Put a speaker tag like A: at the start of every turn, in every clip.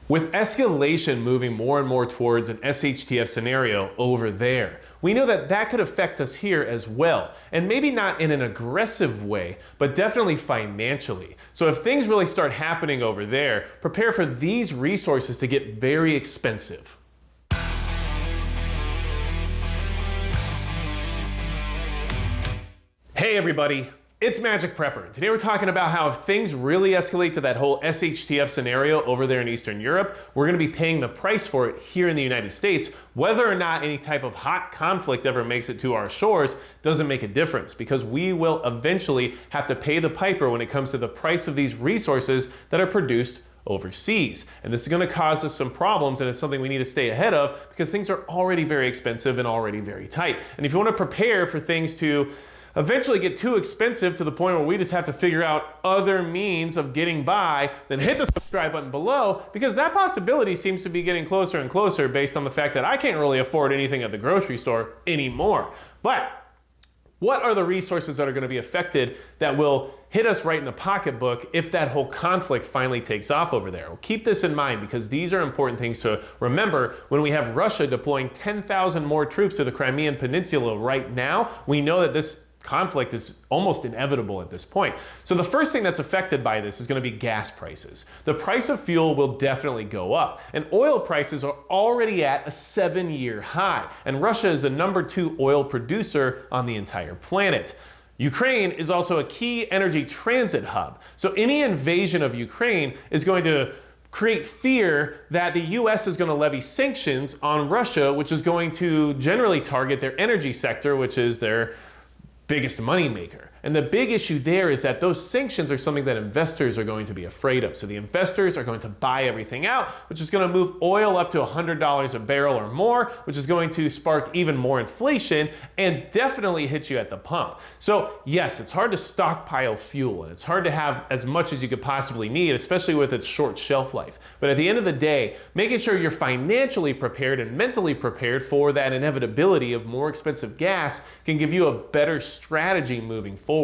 A: With escalation moving more and more towards an SHTF scenario over there, we know that that could affect us here as well, and maybe not in an aggressive way, but definitely financially. So if things really start happening over there, prepare for these resources to get very expensive. Hey everybody, it's Magic Prepper. Today we're talking about how if things really escalate to that whole SHTF scenario over there in Eastern Europe, we're going to be paying the price for it here in the United States. Whether or not any type of hot conflict ever makes it to our shores doesn't make a difference, because we will eventually have to pay the piper when it comes to the price of these resources that are produced overseas. And this is going to cause us some problems, and it's something we need to stay ahead of because things are already very expensive and already very tight. And if you want to prepare for things to eventually get too expensive to the point where we just have to figure out other means of getting by, then hit the subscribe button below, because that possibility seems to be getting closer and closer based on the fact that I can't really afford anything at the grocery store anymore. But what are the resources that are going to be affected that will hit us right in the pocketbook if that whole conflict finally takes off over there? Well, keep this in mind, because these are important things to remember when we have Russia deploying 10,000 more troops to the Crimean Peninsula right now. We know that this conflict is almost inevitable at this point. So the first thing that's affected by this is going to be gas prices. The price of fuel will definitely go up, and oil prices are already at a 7-year high, and Russia is the #2 oil producer on the entire planet. Ukraine is also a key energy transit hub, so any invasion of Ukraine is going to create fear that the US is going to levy sanctions on Russia, which is going to generally target their energy sector, which is their biggest moneymaker. And the big issue there is that those sanctions are something that investors are going to be afraid of. So the investors are going to buy everything out, which is going to move oil up to $100 a barrel or more, which is going to spark even more inflation and definitely hit you at the pump. So yes, it's hard to stockpile fuel, and it's hard to have as much as you could possibly need, especially with its short shelf life. But at the end of the day, making sure you're financially prepared and mentally prepared for that inevitability of more expensive gas can give you a better strategy moving forward.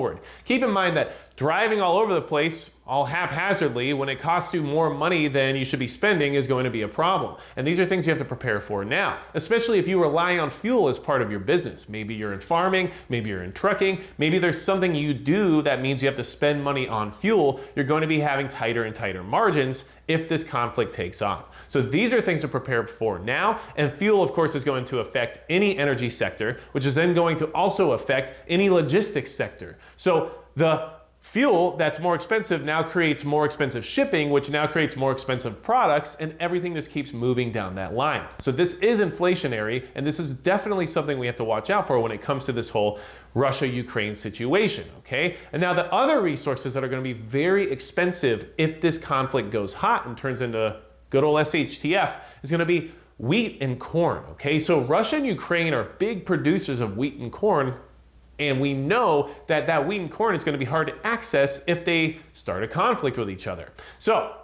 A: Keep in mind that driving all over the place, all haphazardly, when it costs you more money than you should be spending, is going to be a problem. And these are things you have to prepare for now, especially if you rely on fuel as part of your business. Maybe you're in farming, maybe you're in trucking, maybe there's something you do that means you have to spend money on fuel. You're going to be having tighter and tighter margins if this conflict takes off. So these are things to prepare for now, and fuel, of course, is going to affect any energy sector, which is then going to also affect any logistics sector. So the fuel that's more expensive now creates more expensive shipping, which now creates more expensive products, and everything just keeps moving down that line. So this is inflationary, and this is definitely something we have to watch out for when it comes to this whole Russia-Ukraine situation, okay? And now the other resources that are going to be very expensive if this conflict goes hot and turns into good old SHTF is going to be wheat and corn, okay? So Russia and Ukraine are big producers of wheat and corn, and we know that that wheat and corn is going to be hard to access if they start a conflict with each other. So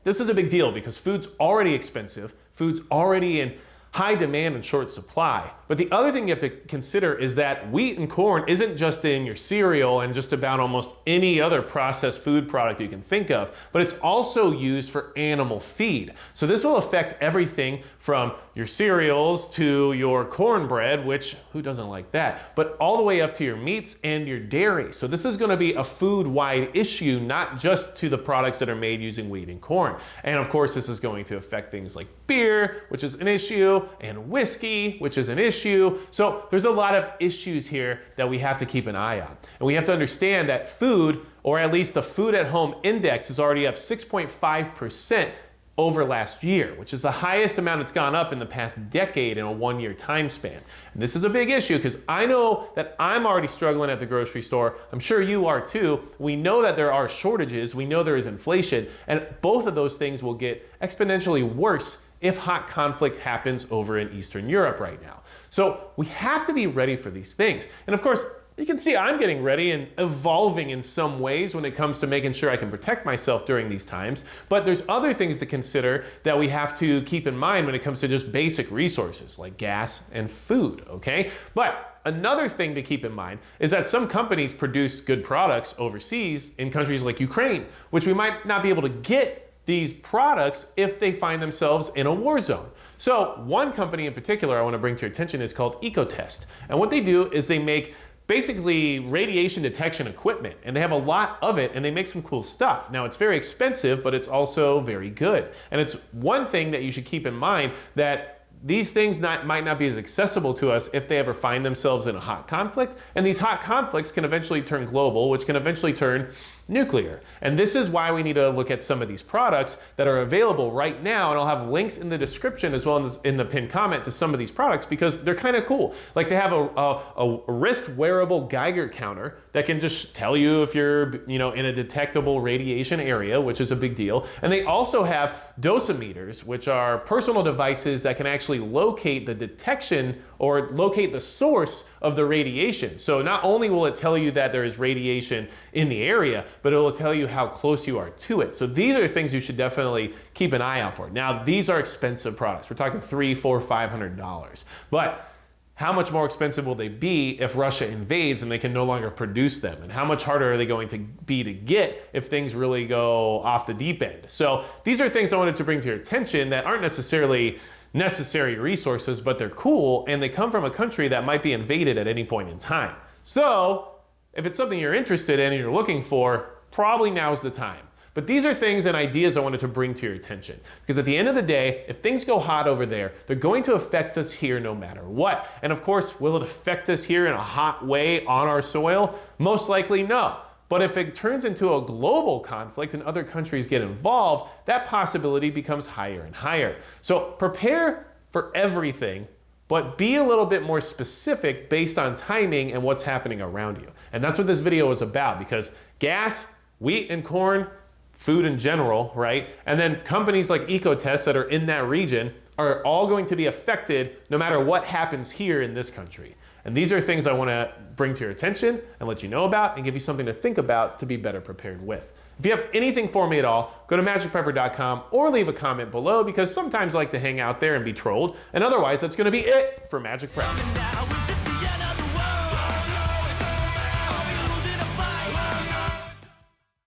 A: this is a big deal because food's already expensive, food's already in high demand and short supply. But the other thing you have to consider is that wheat and corn isn't just in your cereal and just about almost any other processed food product you can think of, but it's also used for animal feed. So this will affect everything from your cereals to your cornbread, which who doesn't like that, but all the way up to your meats and your dairy. So this is going to be a food-wide issue, not just to the products that are made using wheat and corn. And of course, this is going to affect things like beer, which is an issue, and whiskey, which is an issue. So there's a lot of issues here that we have to keep an eye on. And we have to understand that food, or at least the food at home index, is already up 6.5% over last year, which is the highest amount it's gone up in the past decade in a 1-year time span. And this is a big issue because I know that I'm already struggling at the grocery store. I'm sure you are too. We know that there are shortages. We know there is inflation, and both of those things will get exponentially worse if hot conflict happens over in Eastern Europe right now. So we have to be ready for these things. And of course, you can see I'm getting ready and evolving in some ways when it comes to making sure I can protect myself during these times. But there's other things to consider that we have to keep in mind when it comes to just basic resources like gas and food, okay? But another thing to keep in mind is that some companies produce good products overseas in countries like Ukraine, which we might not be able to get these products if they find themselves in a war zone. So one company in particular I want to bring to your attention is called Ecotest. And what they do is they make basically radiation detection equipment, and they have a lot of it, and they make some cool stuff. Now, it's very expensive, but it's also very good. And it's one thing that you should keep in mind, that these things might not be as accessible to us if they ever find themselves in a hot conflict. And these hot conflicts can eventually turn global, which can eventually turn nuclear. And this is why we need to look at some of these products that are available right now. And I'll have links in the description as well as in the pinned comment to some of these products, because they're kind of cool. Like, they have a wrist wearable Geiger counter that can just tell you if you're, in a detectable radiation area, which is a big deal. And they also have dosimeters, which are personal devices that can actually locate the detection or locate the source of the radiation. So not only will it tell you that there is radiation in the area, but it will tell you how close you are to it. So these are things you should definitely keep an eye out for. Now, these are expensive products. We're talking $300, $400, $500. But how much more expensive will they be if Russia invades and they can no longer produce them? And how much harder are they going to be to get if things really go off the deep end? So these are things I wanted to bring to your attention that aren't necessarily necessary resources, but they're cool, and they come from a country that might be invaded at any point in time. So if it's something you're interested in and you're looking for, probably now's the time. But these are things and ideas I wanted to bring to your attention, because at the end of the day, if things go hot over there, they're going to affect us here no matter what. And of course, will it affect us here in a hot way on our soil? Most likely no. But if it turns into a global conflict and other countries get involved, that possibility becomes higher and higher. So prepare for everything, but be a little bit more specific based on timing and what's happening around you. And that's what this video is about, because gas, wheat and corn, food in general, right? And then companies like Ecotest that are in that region are all going to be affected no matter what happens here in this country. And these are things I want to bring to your attention and let you know about and give you something to think about to be better prepared with. If you have anything for me at all, go to magicprepper.com or leave a comment below, because sometimes I like to hang out there and be trolled. And otherwise, that's going to be it for Magic Prep.